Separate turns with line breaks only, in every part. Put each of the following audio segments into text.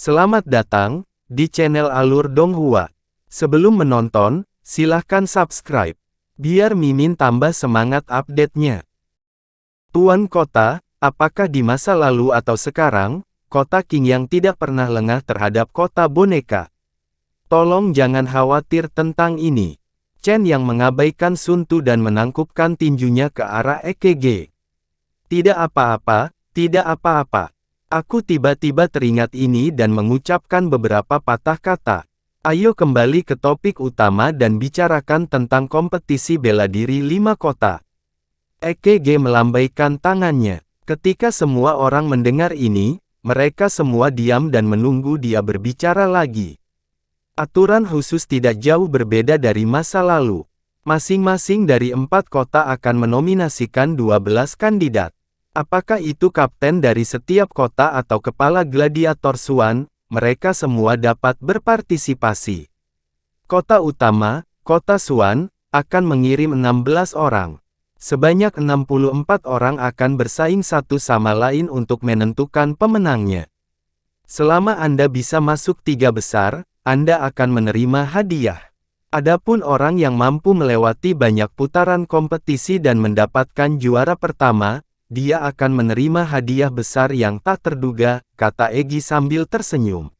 Selamat datang di channel Alur Donghua. Sebelum menonton, silahkan subscribe, biar Mimin tambah semangat update-nya. Tuan Kota, apakah di masa lalu atau sekarang, Kota Qingyang tidak pernah lengah terhadap kota boneka? Tolong jangan khawatir tentang ini. Chen yang mengabaikan Sun Tu dan menangkupkan tinjunya ke arah EKG. Tidak apa-apa, tidak apa-apa. Aku tiba-tiba teringat ini dan mengucapkan beberapa patah kata. Ayo kembali ke topik utama dan bicarakan tentang kompetisi bela diri 5 kota. EKG melambaikan tangannya. Ketika semua orang mendengar ini, mereka semua diam dan menunggu dia berbicara lagi. Aturan khusus tidak jauh berbeda dari masa lalu. Masing-masing dari 4 kota akan menominasikan 12 kandidat. Apakah itu kapten dari setiap kota atau kepala gladiator Suan, mereka semua dapat berpartisipasi. Kota utama, kota Suan, akan mengirim 16 orang. Sebanyak 64 orang akan bersaing satu sama lain untuk menentukan pemenangnya. Selama Anda bisa masuk 3 besar, Anda akan menerima hadiah. Adapun orang yang mampu melewati banyak putaran kompetisi dan mendapatkan juara pertama, dia akan menerima hadiah besar yang tak terduga, kata Egi sambil tersenyum.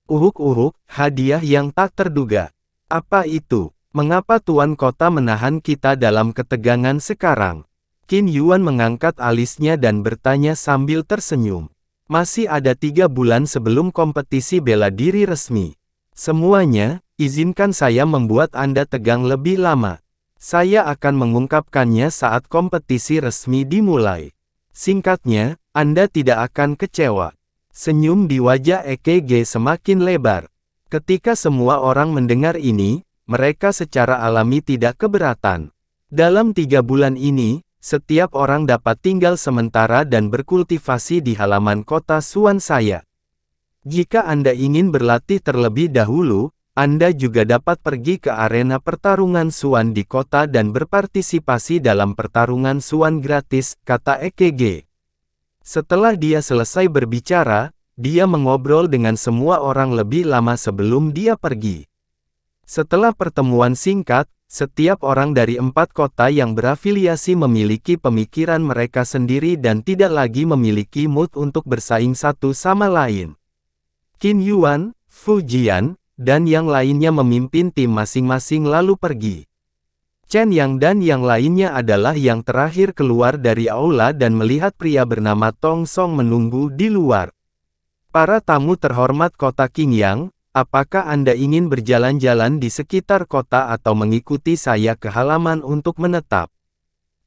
Uhuk, hadiah yang tak terduga. Apa itu? Mengapa Tuan Kota menahan kita dalam ketegangan sekarang? Qin Yuan mengangkat alisnya dan bertanya sambil tersenyum. Masih ada 3 bulan sebelum kompetisi bela diri resmi. Semuanya, izinkan saya membuat Anda tegang lebih lama. Saya akan mengungkapkannya saat kompetisi resmi dimulai. Singkatnya, Anda tidak akan kecewa. Senyum di wajah EKG semakin lebar. Ketika semua orang mendengar ini, mereka secara alami tidak keberatan. Dalam 3 bulan ini, setiap orang dapat tinggal sementara dan berkultivasi di halaman kota Suan saya. Jika Anda ingin berlatih terlebih dahulu, Anda juga dapat pergi ke arena pertarungan Suan di kota dan berpartisipasi dalam pertarungan Suan gratis, kata EKG. Setelah dia selesai berbicara, dia mengobrol dengan semua orang lebih lama sebelum dia pergi. Setelah pertemuan singkat, setiap orang dari 4 kota yang berafiliasi memiliki pemikiran mereka sendiri dan tidak lagi memiliki mood untuk bersaing satu sama lain. Qin Yuan, Fu Jian, dan yang lainnya memimpin tim masing-masing lalu pergi. Chen Yang dan yang lainnya adalah yang terakhir keluar dari aula dan melihat pria bernama Tong Song menunggu di luar. Para tamu terhormat kota Qingyang, apakah Anda ingin berjalan-jalan di sekitar kota atau mengikuti saya ke halaman untuk menetap?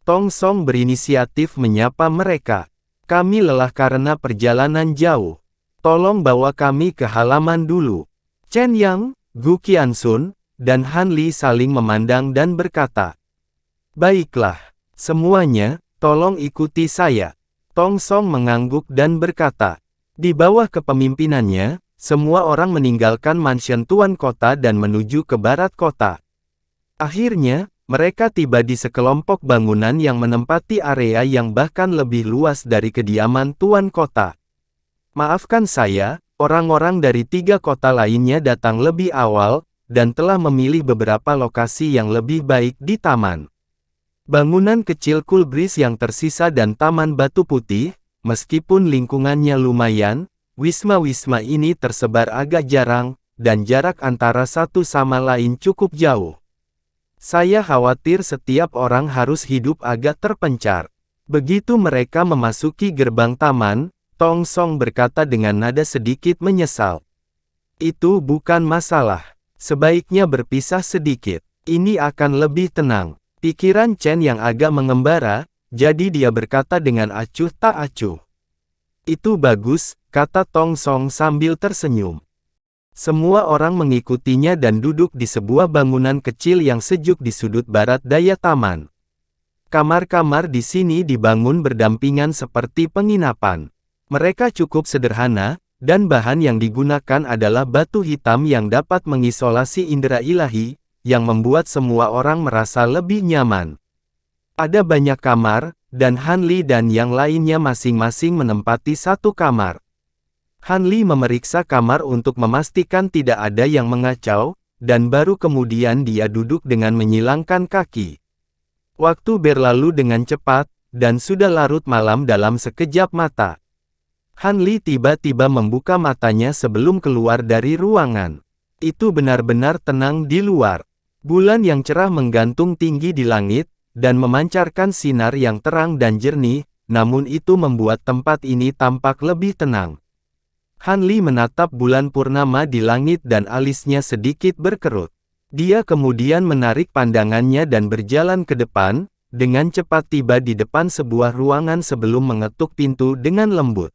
Tong Song berinisiatif menyapa mereka. Kami lelah karena perjalanan jauh. Tolong bawa kami ke halaman dulu. Chen Yang, Gu Qiansun, dan Han Li saling memandang dan berkata, "Baiklah, semuanya, tolong ikuti saya." Tong Song mengangguk dan berkata, di bawah kepemimpinannya, semua orang meninggalkan mansion Tuan Kota dan menuju ke barat kota. Akhirnya, mereka tiba di sekelompok bangunan yang menempati area yang bahkan lebih luas dari kediaman Tuan Kota. Maafkan saya, orang-orang dari 3 kota lainnya datang lebih awal, dan telah memilih beberapa lokasi yang lebih baik di taman. Bangunan kecil Kulbris yang tersisa dan Taman Batu Putih, meskipun lingkungannya lumayan, wisma-wisma ini tersebar agak jarang, dan jarak antara satu sama lain cukup jauh. Saya khawatir setiap orang harus hidup agak terpencar. Begitu mereka memasuki gerbang taman, Tong Song berkata dengan nada sedikit menyesal. Itu bukan masalah. Sebaiknya berpisah sedikit. Ini akan lebih tenang. Pikiran Chen yang agak mengembara, jadi dia berkata dengan acuh tak acuh. Itu bagus, kata Tong Song sambil tersenyum. Semua orang mengikutinya dan duduk di sebuah bangunan kecil yang sejuk di sudut barat daya taman. Kamar-kamar di sini dibangun berdampingan seperti penginapan. Mereka cukup sederhana, dan bahan yang digunakan adalah batu hitam yang dapat mengisolasi indera ilahi, yang membuat semua orang merasa lebih nyaman. Ada banyak kamar, dan Han Li dan yang lainnya masing-masing menempati satu kamar. Han Li memeriksa kamar untuk memastikan tidak ada yang mengacau, dan baru kemudian dia duduk dengan menyilangkan kaki. Waktu berlalu dengan cepat, dan sudah larut malam dalam sekejap mata. Han Li tiba-tiba membuka matanya sebelum keluar dari ruangan. Itu benar-benar tenang di luar. Bulan yang cerah menggantung tinggi di langit, dan memancarkan sinar yang terang dan jernih, namun itu membuat tempat ini tampak lebih tenang. Han Li menatap bulan purnama di langit dan alisnya sedikit berkerut. Dia kemudian menarik pandangannya dan berjalan ke depan, dengan cepat tiba di depan sebuah ruangan sebelum mengetuk pintu dengan lembut.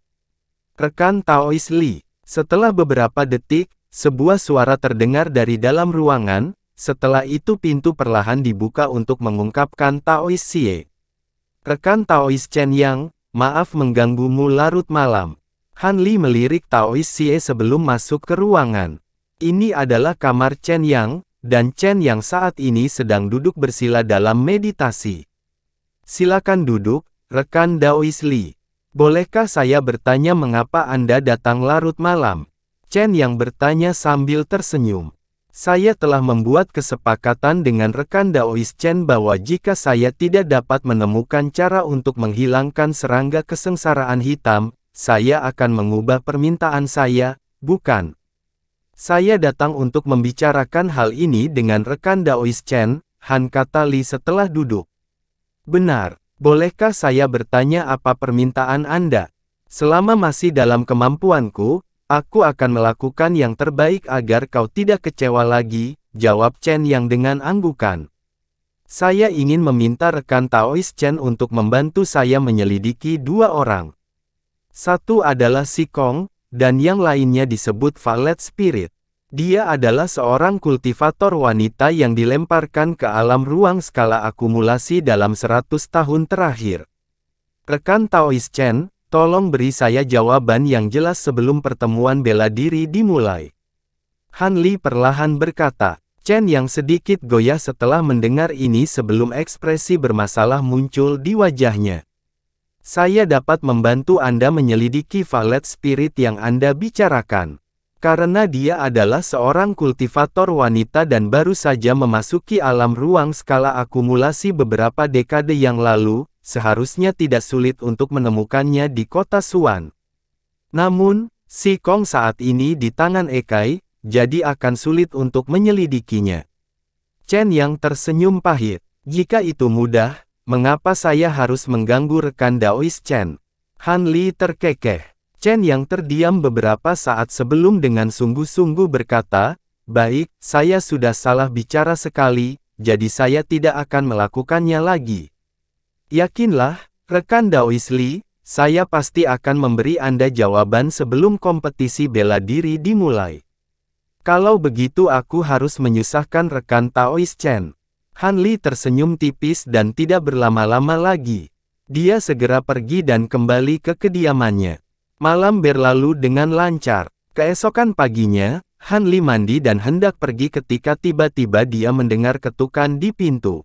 Rekan Taois Li. Setelah beberapa detik, sebuah suara terdengar dari dalam ruangan, setelah itu pintu perlahan dibuka untuk mengungkapkan Taois Xie. Rekan Taois Chen Yang, maaf mengganggumu larut malam. Han Li melirik Taois Xie sebelum masuk ke ruangan. Ini adalah kamar Chen Yang, dan Chen Yang saat ini sedang duduk bersila dalam meditasi. Silakan duduk, rekan Taois Li. Bolehkah saya bertanya mengapa Anda datang larut malam? Chen Yang bertanya sambil tersenyum. Saya telah membuat kesepakatan dengan rekan Daois Chen bahwa jika saya tidak dapat menemukan cara untuk menghilangkan serangga kesengsaraan hitam, saya akan mengubah permintaan saya, bukan? Saya datang untuk membicarakan hal ini dengan rekan Daois Chen, Han kata Li setelah duduk. Benar. Bolehkah saya bertanya apa permintaan Anda? Selama masih dalam kemampuanku, aku akan melakukan yang terbaik agar kau tidak kecewa lagi, jawab Chen Yang dengan anggukan. Saya ingin meminta rekan Taois Chen untuk membantu saya menyelidiki dua orang. Satu adalah Si Kong, dan yang lainnya disebut Violet Spirit. Dia adalah seorang kultivator wanita yang dilemparkan ke alam ruang skala akumulasi dalam 100 tahun terakhir. Rekan Taois Chen, tolong beri saya jawaban yang jelas sebelum pertemuan bela diri dimulai. Han Li perlahan berkata. Chen yang sedikit goyah setelah mendengar ini sebelum ekspresi bermasalah muncul di wajahnya. Saya dapat membantu Anda menyelidiki Violet Spirit yang Anda bicarakan. Karena dia adalah seorang kultivator wanita dan baru saja memasuki alam ruang skala akumulasi beberapa dekade yang lalu, seharusnya tidak sulit untuk menemukannya di kota Suan. Namun, Si Kong saat ini di tangan Ekai, jadi akan sulit untuk menyelidikinya. Chen Yang tersenyum pahit. Jika itu mudah, mengapa saya harus mengganggu rekan Daois Chen? Han Li terkekeh. Chen Yang terdiam beberapa saat sebelum dengan sungguh-sungguh berkata, baik, saya sudah salah bicara sekali, jadi saya tidak akan melakukannya lagi. Yakinlah, rekan Daois Li, saya pasti akan memberi Anda jawaban sebelum kompetisi bela diri dimulai. Kalau begitu aku harus menyusahkan rekan Taois Chen. Han Li tersenyum tipis dan tidak berlama-lama lagi. Dia segera pergi dan kembali ke kediamannya. Malam berlalu dengan lancar. Keesokan paginya, Han Li mandi dan hendak pergi ketika tiba-tiba dia mendengar ketukan di pintu.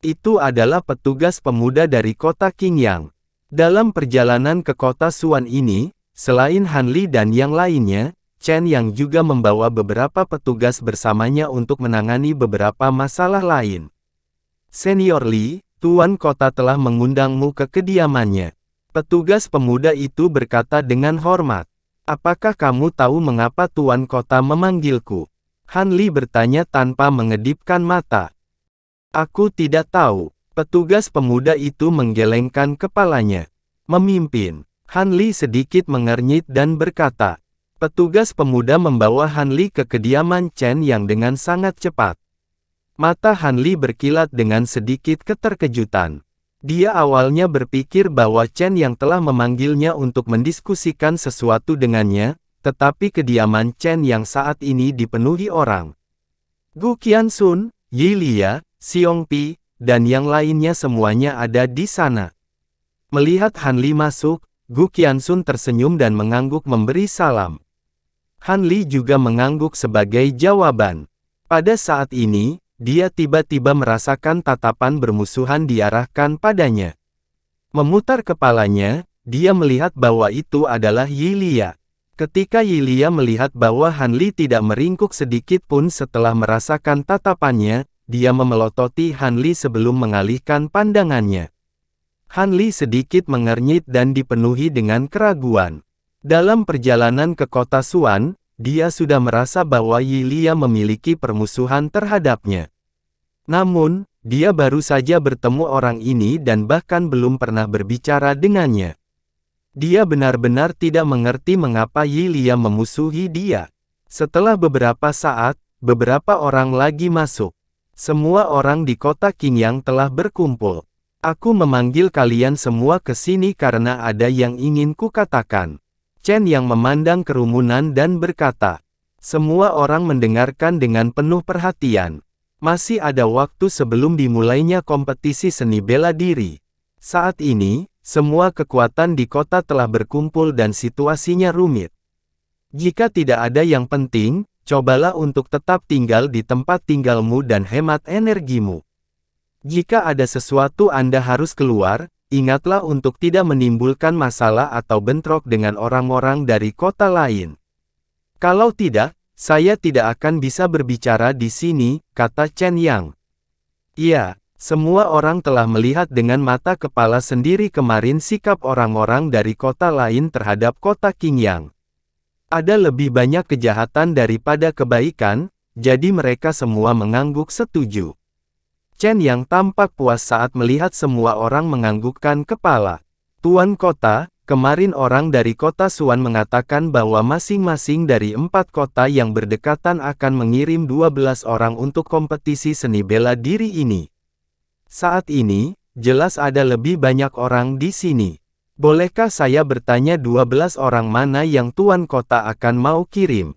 Itu adalah petugas pemuda dari kota Qingyang. Dalam perjalanan ke kota Suan ini, selain Han Li dan yang lainnya, Chen Yang juga membawa beberapa petugas bersamanya untuk menangani beberapa masalah lain. Senior Li, Tuan Kota telah mengundangmu ke kediamannya. Petugas pemuda itu berkata dengan hormat. Apakah kamu tahu mengapa Tuan Kota memanggilku? Han Li bertanya tanpa mengedipkan mata. Aku tidak tahu. Petugas pemuda itu menggelengkan kepalanya. Memimpin. Han Li sedikit mengernyit dan berkata. Petugas pemuda membawa Han Li ke kediaman Chen Yang dengan sangat cepat. Mata Han Li berkilat dengan sedikit keterkejutan. Dia awalnya berpikir bahwa Chen Yang telah memanggilnya untuk mendiskusikan sesuatu dengannya, tetapi kediaman Chen Yang saat ini dipenuhi orang. Gu Qianxun, Yi Lia, Xiong Pi, dan yang lainnya semuanya ada di sana. Melihat Han Li masuk, Gu Qianxun tersenyum dan mengangguk memberi salam. Han Li juga mengangguk sebagai jawaban. Pada saat ini, dia tiba-tiba merasakan tatapan bermusuhan diarahkan padanya. Memutar kepalanya, dia melihat bahwa itu adalah Yi Lia. Ketika Yilia melihat bahwa Han Li tidak meringkuk sedikit pun setelah merasakan tatapannya, dia memelototi Han Li sebelum mengalihkan pandangannya. Han Li sedikit mengernyit dan dipenuhi dengan keraguan. Dalam perjalanan ke kota Xuan, dia sudah merasa bahwa Yilia memiliki permusuhan terhadapnya. Namun, dia baru saja bertemu orang ini dan bahkan belum pernah berbicara dengannya. Dia benar-benar tidak mengerti mengapa Yilia memusuhi dia. Setelah beberapa saat, beberapa orang lagi masuk. Semua orang di kota Qingyang telah berkumpul. Aku memanggil kalian semua ke sini karena ada yang ingin kukatakan. Chen yang memandang kerumunan dan berkata. Semua orang mendengarkan dengan penuh perhatian. Masih ada waktu sebelum dimulainya kompetisi seni bela diri. Saat ini, semua kekuatan di kota telah berkumpul dan situasinya rumit. Jika tidak ada yang penting, cobalah untuk tetap tinggal di tempat tinggalmu dan hemat energimu. Jika ada sesuatu Anda harus keluar, ingatlah untuk tidak menimbulkan masalah atau bentrok dengan orang-orang dari kota lain. Kalau tidak, saya tidak akan bisa berbicara di sini, kata Chen Yang. Iya. Semua orang telah melihat dengan mata kepala sendiri kemarin sikap orang-orang dari kota lain terhadap kota Qingyang. Ada lebih banyak kejahatan daripada kebaikan, jadi mereka semua mengangguk setuju. Chen yang tampak puas saat melihat semua orang menganggukkan kepala. Tuan kota, kemarin orang dari kota Xuan mengatakan bahwa masing-masing dari 4 kota yang berdekatan akan mengirim 12 orang untuk kompetisi seni bela diri ini. Saat ini, jelas ada lebih banyak orang di sini. Bolehkah saya bertanya 12 orang mana yang tuan kota akan mau kirim?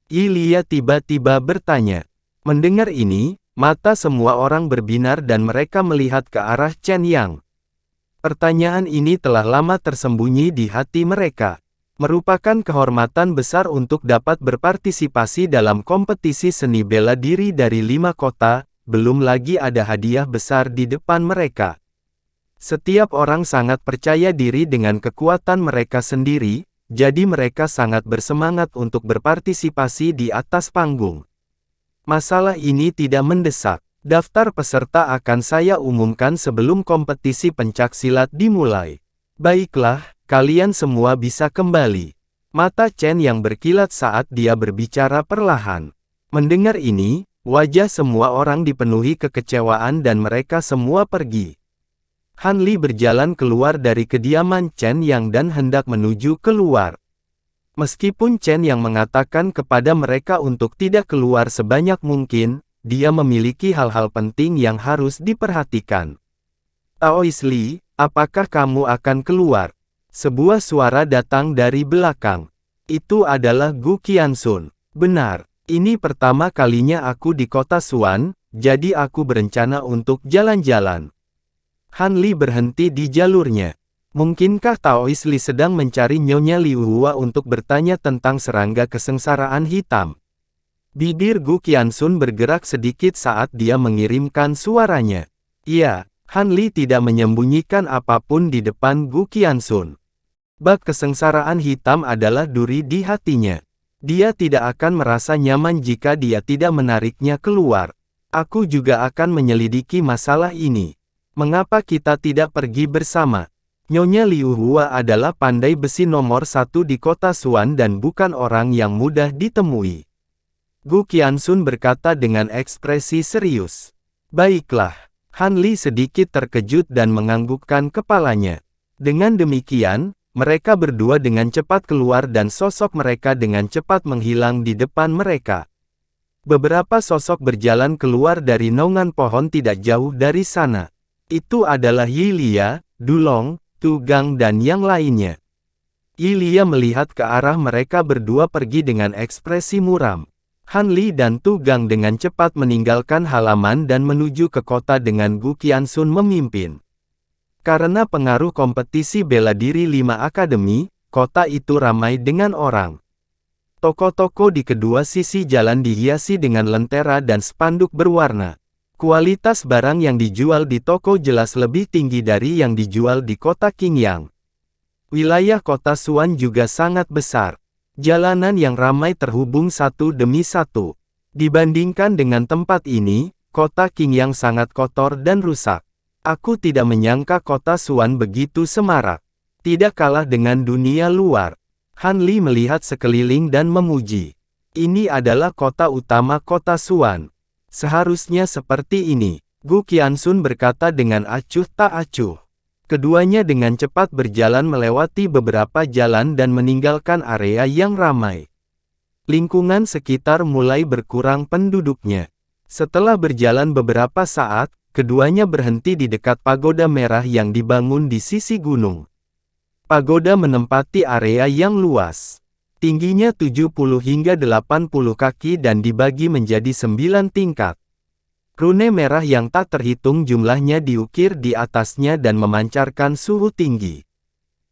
Yilia tiba-tiba bertanya. Mendengar ini, mata semua orang berbinar dan mereka melihat ke arah Chen Yang. Pertanyaan ini telah lama tersembunyi di hati mereka. Merupakan kehormatan besar untuk dapat berpartisipasi dalam kompetisi seni bela diri dari 5 kota, belum lagi ada hadiah besar di depan mereka. Setiap orang sangat percaya diri dengan kekuatan mereka sendiri, jadi mereka sangat bersemangat untuk berpartisipasi di atas panggung. Masalah ini tidak mendesak. Daftar peserta akan saya umumkan sebelum kompetisi pencaksilat dimulai. Baiklah, kalian semua bisa kembali. Mata Chen yang berkilat saat dia berbicara perlahan. Mendengar ini, wajah semua orang dipenuhi kekecewaan dan mereka semua pergi. Han Li berjalan keluar dari kediaman Chen Yang dan hendak menuju keluar. Meskipun Chen Yang mengatakan kepada mereka untuk tidak keluar sebanyak mungkin, dia memiliki hal-hal penting yang harus diperhatikan. Taois Li, apakah kamu akan keluar? Sebuah suara datang dari belakang. Itu adalah Gu Qianxun. Benar. Ini pertama kalinya aku di kota Xuan, jadi aku berencana untuk jalan-jalan. Han Li berhenti di jalurnya. Mungkinkah Taois Li sedang mencari Nyonya Liu Hua untuk bertanya tentang serangga kesengsaraan hitam? Bibir Gu Qianxun bergerak sedikit saat dia mengirimkan suaranya. Iya, Han Li tidak menyembunyikan apapun di depan Gu Qianxun. Bak kesengsaraan hitam adalah duri di hatinya. Dia tidak akan merasa nyaman jika dia tidak menariknya keluar. Aku juga akan menyelidiki masalah ini. Mengapa kita tidak pergi bersama? Nyonya Liu Hua adalah pandai besi nomor 1 di kota Xuan dan bukan orang yang mudah ditemui. Gu Qianxun berkata dengan ekspresi serius. Baiklah. Han Li sedikit terkejut dan menganggukkan kepalanya. Dengan demikian, mereka berdua dengan cepat keluar dan sosok mereka dengan cepat menghilang di depan mereka. Beberapa sosok berjalan keluar dari naungan pohon tidak jauh dari sana. Itu adalah Yilia, Dulong, Tu Gang dan yang lainnya. Yilia melihat ke arah mereka berdua pergi dengan ekspresi muram. Han Li dan Tu Gang dengan cepat meninggalkan halaman dan menuju ke kota dengan Gu Qianxun memimpin. Karena pengaruh kompetisi bela diri 5 akademi, kota itu ramai dengan orang. Toko-toko di kedua sisi jalan dihiasi dengan lentera dan spanduk berwarna. Kualitas barang yang dijual di toko jelas lebih tinggi dari yang dijual di kota Qingyang. Wilayah kota Xuan juga sangat besar. Jalanan yang ramai terhubung satu demi satu. Dibandingkan dengan tempat ini, kota Qingyang sangat kotor dan rusak. Aku tidak menyangka kota Suan begitu semarak. Tidak kalah dengan dunia luar. Han Li melihat sekeliling dan memuji. Ini adalah kota utama kota Suan. Seharusnya seperti ini. Gu Qianxun berkata dengan acuh tak acuh. Keduanya dengan cepat berjalan melewati beberapa jalan dan meninggalkan area yang ramai. Lingkungan sekitar mulai berkurang penduduknya. Setelah berjalan beberapa saat, keduanya berhenti di dekat pagoda merah yang dibangun di sisi gunung. Pagoda menempati area yang luas. Tingginya 70 hingga 80 kaki dan dibagi menjadi 9 tingkat. Rune merah yang tak terhitung jumlahnya diukir di atasnya dan memancarkan suhu tinggi.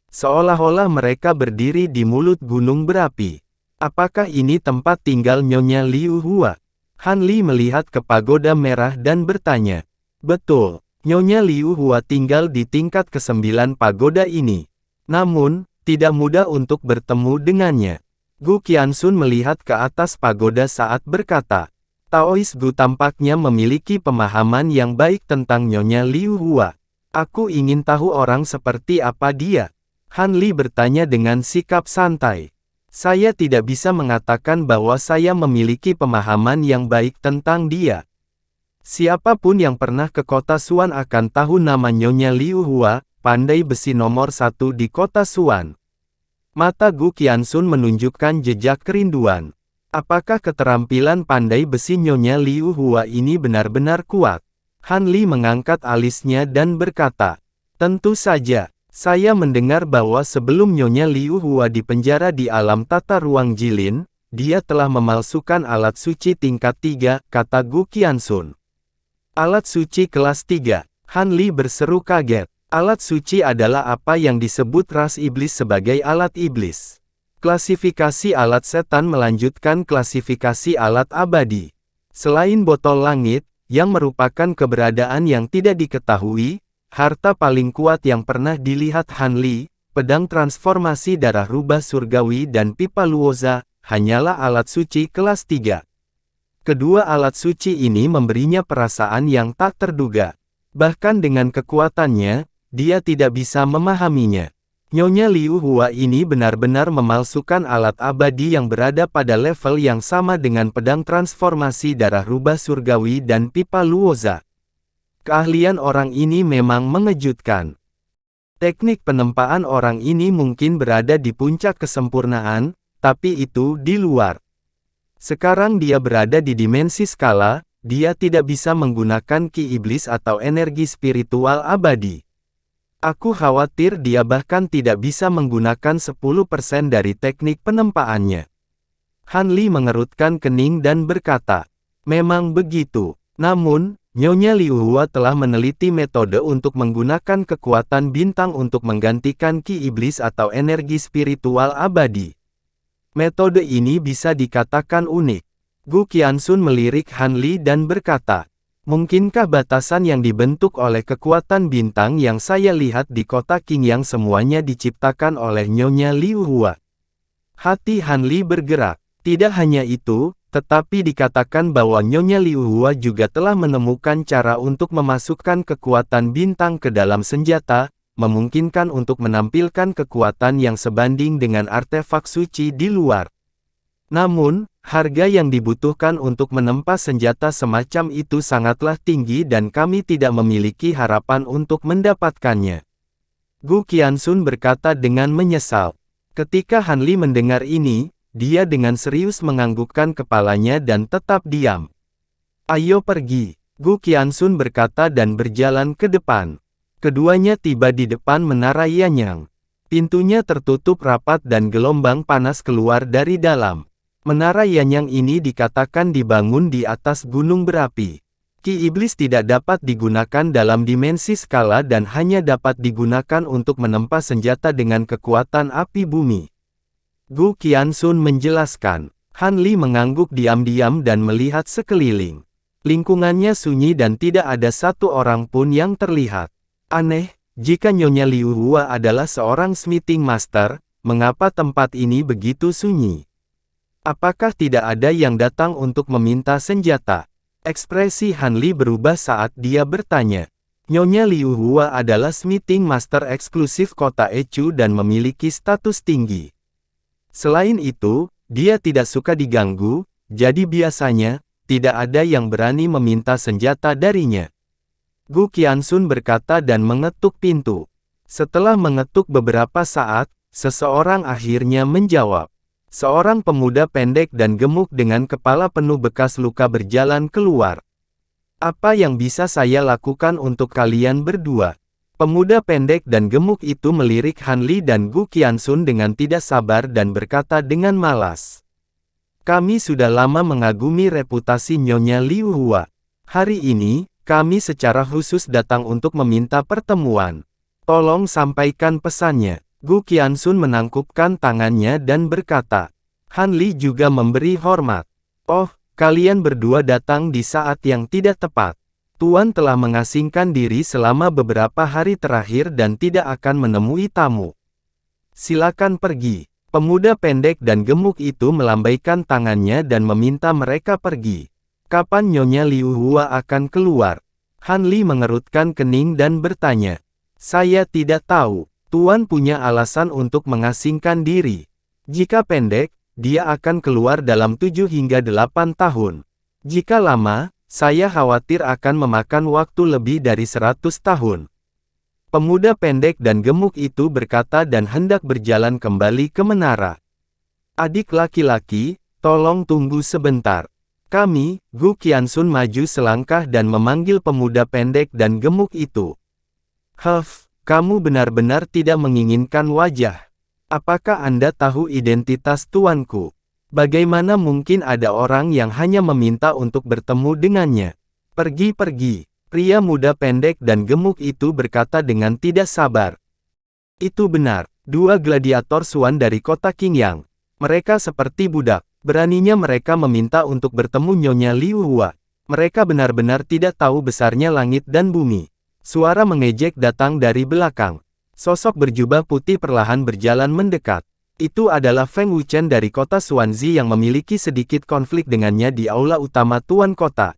Seolah-olah mereka berdiri di mulut gunung berapi. Apakah ini tempat tinggal Nyonya Liu Hua? Han Li melihat ke pagoda merah dan bertanya. Betul, Nyonya Liu Hua tinggal di tingkat ke-9 pagoda ini. Namun, tidak mudah untuk bertemu dengannya. Gu Qianxun melihat ke atas pagoda saat berkata. Taois Gu tampaknya memiliki pemahaman yang baik tentang Nyonya Liu Hua. Aku ingin tahu orang seperti apa dia. Han Li bertanya dengan sikap santai. Saya tidak bisa mengatakan bahwa saya memiliki pemahaman yang baik tentang dia. Siapapun yang pernah ke kota Suan akan tahu nama Nyonya Liu Hua, pandai besi nomor 1 di kota Suan. Mata Gu Qianxun menunjukkan jejak kerinduan. Apakah keterampilan pandai besi Nyonya Liu Hua ini benar-benar kuat? Han Li mengangkat alisnya dan berkata, tentu saja, saya mendengar bahwa sebelum Nyonya Liu Hua dipenjara di alam tata ruang Jilin, dia telah memalsukan alat suci tingkat 3, kata Gu Qianxun. Alat suci kelas 3, Han Li berseru kaget. Alat suci adalah apa yang disebut ras iblis sebagai alat iblis. Klasifikasi alat setan melanjutkan klasifikasi alat abadi. Selain botol langit, yang merupakan keberadaan yang tidak diketahui, harta paling kuat yang pernah dilihat Han Li, pedang transformasi darah rubah surgawi dan pipa luoza, hanyalah alat suci kelas 3. Kedua alat suci ini memberinya perasaan yang tak terduga. Bahkan dengan kekuatannya, dia tidak bisa memahaminya. Nyonya Liu Hua ini benar-benar memalsukan alat abadi yang berada pada level yang sama dengan pedang transformasi darah rubah surgawi dan pipa luoza. Keahlian orang ini memang mengejutkan. Teknik penempaan orang ini mungkin berada di puncak kesempurnaan, tapi itu di luar. Sekarang dia berada di dimensi skala, dia tidak bisa menggunakan ki iblis atau energi spiritual abadi. Aku khawatir dia bahkan tidak bisa menggunakan 10% dari teknik penempaannya. Han Li mengerutkan kening dan berkata, memang begitu. Namun, Nyonya Liu Hua telah meneliti metode untuk menggunakan kekuatan bintang untuk menggantikan ki iblis atau energi spiritual abadi. Metode ini bisa dikatakan unik. Gu Qianxun melirik Han Li dan berkata, mungkinkah batasan yang dibentuk oleh kekuatan bintang yang saya lihat di kota Qingyang semuanya diciptakan oleh Nyonya Liu Hua? Hati Han Li bergerak. Tidak hanya itu, tetapi dikatakan bahwa Nyonya Liu Hua juga telah menemukan cara untuk memasukkan kekuatan bintang ke dalam senjata, memungkinkan untuk menampilkan kekuatan yang sebanding dengan artefak suci di luar. Namun, harga yang dibutuhkan untuk menempa senjata semacam itu sangatlah tinggi dan kami tidak memiliki harapan untuk mendapatkannya. Gu Qianxun berkata dengan menyesal. Ketika Han Li mendengar ini, dia dengan serius menganggukkan kepalanya dan tetap diam. Ayo pergi, Gu Qianxun berkata dan berjalan ke depan. Keduanya tiba di depan menara Yanyang. Pintunya tertutup rapat dan gelombang panas keluar dari dalam. Menara Yanyang ini dikatakan dibangun di atas gunung berapi. Ki iblis tidak dapat digunakan dalam dimensi skala dan hanya dapat digunakan untuk menempa senjata dengan kekuatan api bumi. Gu Qianxun menjelaskan. Han Li mengangguk diam-diam dan melihat sekeliling. Lingkungannya sunyi dan tidak ada satu orang pun yang terlihat. Aneh, jika Nyonya Liu Hua adalah seorang smithing master, mengapa tempat ini begitu sunyi? Apakah tidak ada yang datang untuk meminta senjata? Ekspresi Han Li berubah saat dia bertanya. Nyonya Liu Hua adalah smithing master eksklusif kota Echu dan memiliki status tinggi. Selain itu, dia tidak suka diganggu, jadi biasanya, tidak ada yang berani meminta senjata darinya. Gu Qianxun berkata dan mengetuk pintu. Setelah mengetuk beberapa saat, seseorang akhirnya menjawab. Seorang pemuda pendek dan gemuk dengan kepala penuh bekas luka berjalan keluar. Apa yang bisa saya lakukan untuk kalian berdua? Pemuda pendek dan gemuk itu melirik Han Li dan Gu Qianxun dengan tidak sabar dan berkata dengan malas. Kami sudah lama mengagumi reputasi Nyonya Liu Hua. Hari ini, kami secara khusus datang untuk meminta pertemuan. Tolong sampaikan pesannya. Gu Qianxun menangkupkan tangannya dan berkata. Han Li juga memberi hormat. Oh, kalian berdua datang di saat yang tidak tepat. Tuan telah mengasingkan diri selama beberapa hari terakhir dan tidak akan menemui tamu. Silakan pergi. Pemuda pendek dan gemuk itu melambaikan tangannya dan meminta mereka pergi. Kapan Nyonya Liu Hua akan keluar? Han Li mengerutkan kening dan bertanya. Saya tidak tahu. Tuan punya alasan untuk mengasingkan diri. Jika pendek, dia akan keluar dalam 7 hingga 8 tahun. Jika lama, saya khawatir akan memakan waktu lebih dari 100 tahun. Pemuda pendek dan gemuk itu berkata dan hendak berjalan kembali ke menara. Adik laki-laki, tolong tunggu sebentar. Kami, Gu Qianxun maju selangkah dan memanggil pemuda pendek dan gemuk itu. Huff, kamu benar-benar tidak menginginkan wajah. Apakah Anda tahu identitas tuanku? Bagaimana mungkin ada orang yang hanya meminta untuk bertemu dengannya? Pergi-pergi. Pria muda pendek dan gemuk itu berkata dengan tidak sabar. Itu benar, dua gladiator Suan dari kota Qingyang. Mereka seperti budak. Beraninya mereka meminta untuk bertemu Nyonya Liu Hua. Mereka benar-benar tidak tahu besarnya langit dan bumi. Suara mengejek datang dari belakang. Sosok berjubah putih perlahan berjalan mendekat. Itu adalah Feng Wuchen dari kota Xuanzi yang memiliki sedikit konflik dengannya di aula utama Tuan Kota.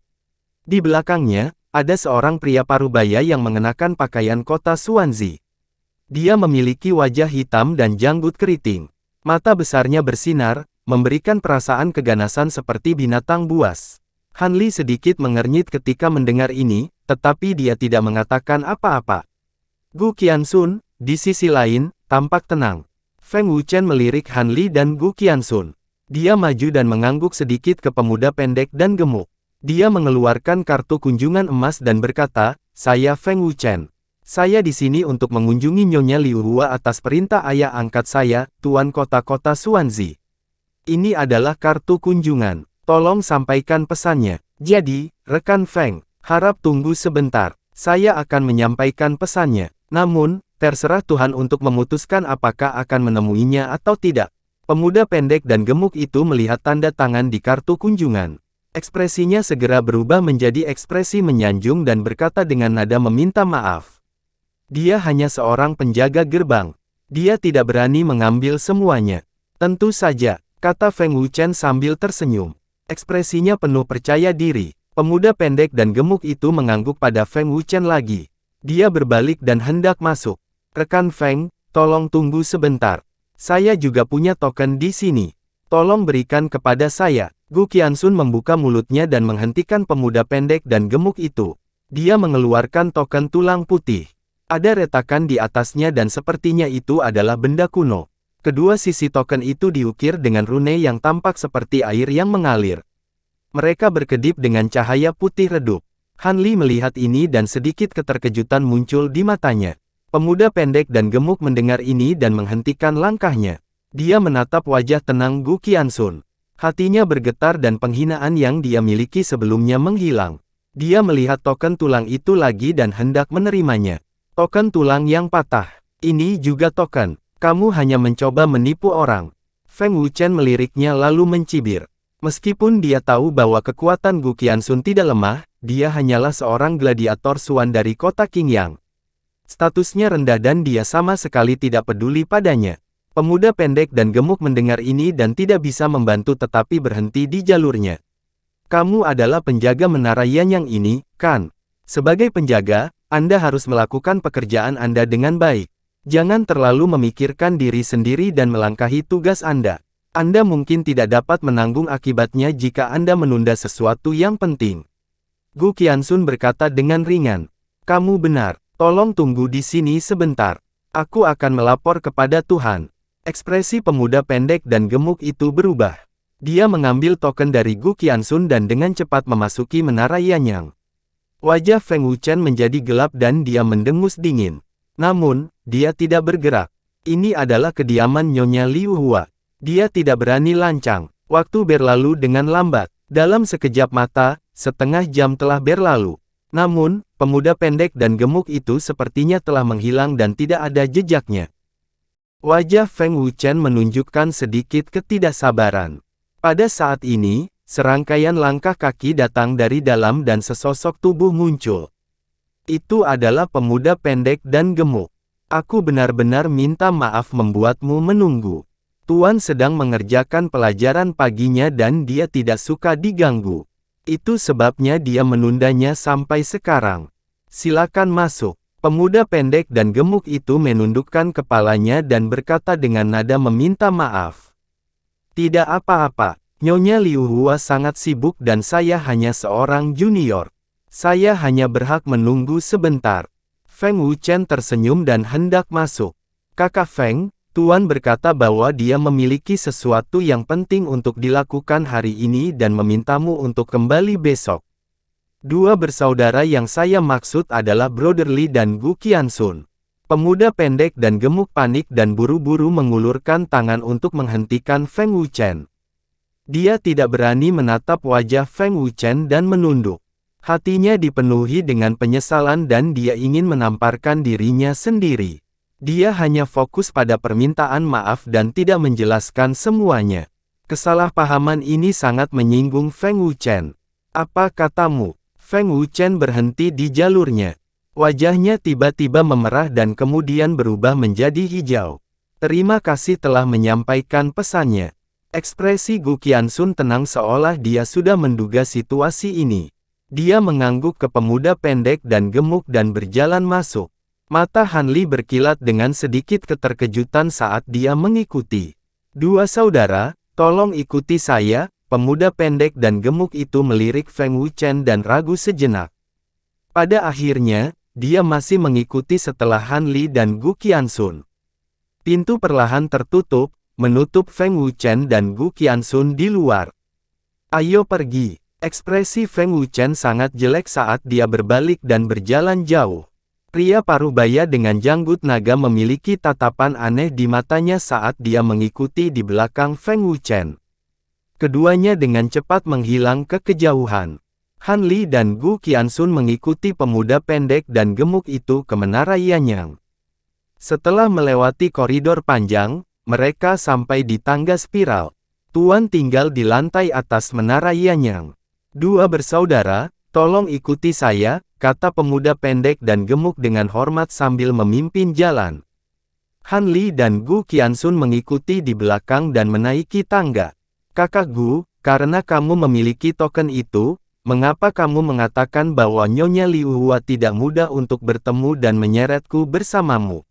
Di belakangnya, ada seorang pria parubaya yang mengenakan pakaian kota Xuanzi. Dia memiliki wajah hitam dan janggut keriting. Mata besarnya bersinar, memberikan perasaan keganasan seperti binatang buas. Han Li sedikit mengernyit ketika mendengar ini, tetapi dia tidak mengatakan apa-apa. Gu Qianxun, di sisi lain, tampak tenang. Feng Wuchen melirik Han Li dan Gu Qianxun. Dia maju dan mengangguk sedikit ke pemuda pendek dan gemuk. Dia mengeluarkan kartu kunjungan emas dan berkata, saya Feng Wuchen. Saya di sini untuk mengunjungi Nyonya Liu Hua atas perintah ayah angkat saya, Tuan Kota-Kota Xuanzi. Ini adalah kartu kunjungan. Tolong sampaikan pesannya. Jadi, rekan Feng, harap tunggu sebentar. Saya akan menyampaikan pesannya. Namun, terserah Tuhan untuk memutuskan apakah akan menemuinya atau tidak. Pemuda pendek dan gemuk itu melihat tanda tangan di kartu kunjungan. Ekspresinya segera berubah menjadi ekspresi menyanjung dan berkata dengan nada meminta maaf. Dia hanya seorang penjaga gerbang. Dia tidak berani mengambil semuanya. Tentu saja, kata Feng Wuchen sambil tersenyum. Ekspresinya penuh percaya diri. Pemuda pendek dan gemuk itu mengangguk pada Feng Wuchen lagi. Dia berbalik dan hendak masuk. Rekan Feng, tolong tunggu sebentar. Saya juga punya token di sini. Tolong berikan kepada saya. Gu Qianxun membuka mulutnya dan menghentikan pemuda pendek dan gemuk itu. Dia mengeluarkan token tulang putih. Ada retakan di atasnya dan sepertinya itu adalah benda kuno. Kedua sisi token itu diukir dengan rune yang tampak seperti air yang mengalir. Mereka berkedip dengan cahaya putih redup. Han Li melihat ini dan sedikit keterkejutan muncul di matanya. Pemuda pendek dan gemuk mendengar ini dan menghentikan langkahnya. Dia menatap wajah tenang Gu Qianxun. Hatinya bergetar dan penghinaan yang dia miliki sebelumnya menghilang. Dia melihat token tulang itu lagi dan hendak menerimanya. Token tulang yang patah. Ini juga token. Kamu hanya mencoba menipu orang. Feng Wuchen meliriknya lalu mencibir. Meskipun dia tahu bahwa kekuatan Gu Qianxun tidak lemah, dia hanyalah seorang gladiator Suan dari kota Qingyang. Statusnya rendah dan dia sama sekali tidak peduli padanya. Pemuda pendek dan gemuk mendengar ini dan tidak bisa membantu tetapi berhenti di jalurnya. Kamu adalah penjaga menara Yanyang ini, kan? Sebagai penjaga, Anda harus melakukan pekerjaan Anda dengan baik. Jangan terlalu memikirkan diri sendiri dan melangkahi tugas Anda. Anda mungkin tidak dapat menanggung akibatnya jika Anda menunda sesuatu yang penting. Gu Qianxun berkata dengan ringan. Kamu benar, tolong tunggu di sini sebentar. Aku akan melapor kepada Tuhan. Ekspresi pemuda pendek dan gemuk itu berubah. Dia mengambil token dari Gu Qianxun dan dengan cepat memasuki menara Yanyang. Wajah Feng Wuchen menjadi gelap dan dia mendengus dingin. Namun, dia tidak bergerak. Ini adalah kediaman Nyonya Liu Hua. Dia tidak berani lancang. Waktu berlalu dengan lambat. Dalam sekejap mata, setengah jam telah berlalu. Namun, pemuda pendek dan gemuk itu sepertinya telah menghilang dan tidak ada jejaknya. Wajah Feng Wuchen menunjukkan sedikit ketidaksabaran. Pada saat ini, serangkaian langkah kaki datang dari dalam dan sesosok tubuh muncul. Itu adalah pemuda pendek dan gemuk. Aku benar-benar minta maaf membuatmu menunggu. Tuan sedang mengerjakan pelajaran paginya dan dia tidak suka diganggu. Itu sebabnya dia menundanya sampai sekarang. Silakan masuk. Pemuda pendek dan gemuk itu menundukkan kepalanya dan berkata dengan nada meminta maaf. Tidak apa-apa, Nyonya Liu Hua sangat sibuk dan saya hanya seorang junior. Saya hanya berhak menunggu sebentar. Feng Wuchen tersenyum dan hendak masuk. Kakak Feng, Tuan berkata bahwa dia memiliki sesuatu yang penting untuk dilakukan hari ini dan memintamu untuk kembali besok. Dua bersaudara yang saya maksud adalah Brother Li dan Gu Qianxun. Pemuda pendek dan gemuk panik dan buru-buru mengulurkan tangan untuk menghentikan Feng Wuchen. Dia tidak berani menatap wajah Feng Wuchen dan menunduk. Hatinya dipenuhi dengan penyesalan dan dia ingin menamparkan dirinya sendiri. Dia hanya fokus pada permintaan maaf dan tidak menjelaskan semuanya. Kesalahpahaman ini sangat menyinggung Feng Wuchen. Apa katamu? Feng Wuchen berhenti di jalurnya. Wajahnya tiba-tiba memerah dan kemudian berubah menjadi hijau. Terima kasih telah menyampaikan pesannya. Ekspresi Gu Qianxun tenang seolah dia sudah menduga situasi ini. Dia mengangguk ke pemuda pendek dan gemuk dan berjalan masuk. Mata Han Li berkilat dengan sedikit keterkejutan saat dia mengikuti. Dua saudara, tolong ikuti saya. Pemuda pendek dan gemuk itu melirik Feng Wuchen dan ragu sejenak. Pada akhirnya, dia masih mengikuti setelah Han Li dan Gu Qianxun. Pintu perlahan tertutup, menutup Feng Wuchen dan Gu Qianxun di luar. Ayo pergi. Ekspresi Feng Wuchen sangat jelek saat dia berbalik dan berjalan jauh. Pria parubaya dengan janggut naga memiliki tatapan aneh di matanya saat dia mengikuti di belakang Feng Wuchen. Keduanya dengan cepat menghilang ke kejauhan. Han Li dan Gu Qianxun mengikuti pemuda pendek dan gemuk itu ke menara Yanyang. Setelah melewati koridor panjang, mereka sampai di tangga spiral. Tuan tinggal di lantai atas menara Yanyang. Dua bersaudara, tolong ikuti saya, kata pemuda pendek dan gemuk dengan hormat sambil memimpin jalan. Han Li dan Gu Qianxun mengikuti di belakang dan menaiki tangga. Kakak Gu, karena kamu memiliki token itu, mengapa kamu mengatakan bahwa Nyonya Liu Hua tidak mudah untuk bertemu dan menyeretku bersamamu?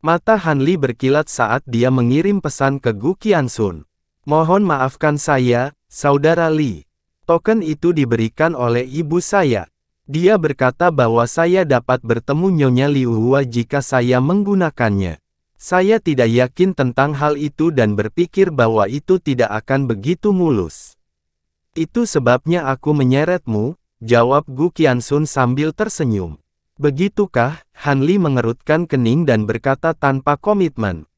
Mata Han Li berkilat saat dia mengirim pesan ke Gu Qianxun. Mohon maafkan saya, Saudara Li. Token itu diberikan oleh ibu saya. Dia berkata bahwa saya dapat bertemu Nyonya Liu Hua jika saya menggunakannya. Saya tidak yakin tentang hal itu dan berpikir bahwa itu tidak akan begitu mulus. Itu sebabnya aku menyeretmu, jawab Gu Qianxun sambil tersenyum. Begitukah? Han Li mengerutkan kening dan berkata tanpa komitmen.